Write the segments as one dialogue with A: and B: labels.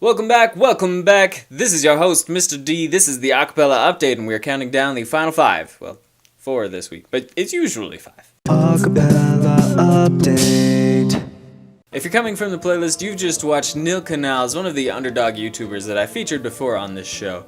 A: Welcome back. This is your host, Mr. D. This is the A Cappella update, and we're counting down the final 5. Well, 4 this week, but it's usually 5.
B: A Cappella update.
A: If you're coming from the playlist, you've just watched Canals, one of the underdog YouTubers that I featured before on this show.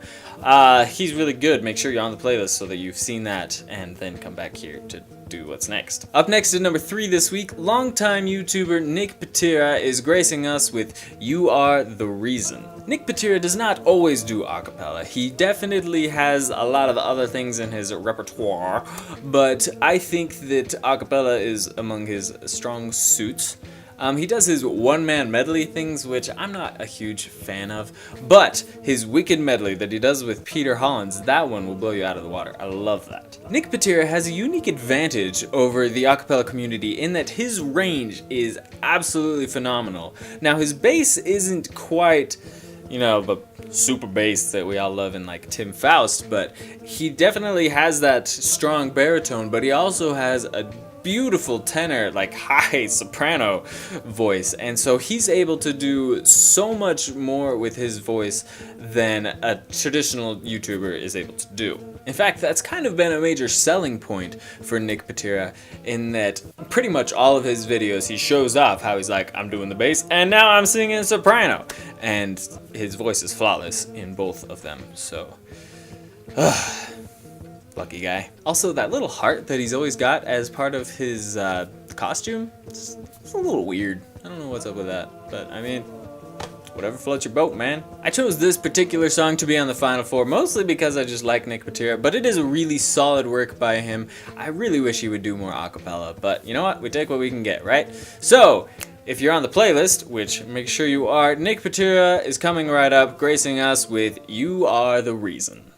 A: He's really good. Make sure you're on the playlist so that you've seen that, and then come back here to do what's next. Up next at number 3 this week, longtime YouTuber Nick Pitera is gracing us with You Are the Reason. Nick Pitera does not always do a cappella. He definitely has a lot of other things in his repertoire, but I think that a cappella is among his strong suits. He does his one-man medley things, which I'm not a huge fan of, but his wicked medley that he does with Peter Hollins, that one will blow you out of the water. I love that. Nick Pitera has a unique advantage over the a cappella community in that his range is absolutely phenomenal. Now, his bass isn't quite, the super bass that we all love in like Tim Faust, but he definitely has that strong baritone, but he also has a beautiful tenor, like high soprano voice, and so he's able to do so much more with his voice than a traditional YouTuber is able to do. In fact, that's kind of been a major selling point for Nick Pitera, in that pretty much all of his videos he shows off how he's like, I'm doing the bass and now I'm singing soprano, and his voice is flawless in both of them, so lucky guy. Also, that little heart that he's always got as part of his costume, it's a little weird. I don't know what's up with that, but I mean, whatever floats your boat, man. I chose this particular song to be on the final 4, mostly because I just like Nick Pitera, but it is a really solid work by him. I really wish he would do more a cappella, but you know what? We take what we can get, right? So, if you're on the playlist, which make sure you are, Nick Pitera is coming right up, gracing us with You Are the Reason.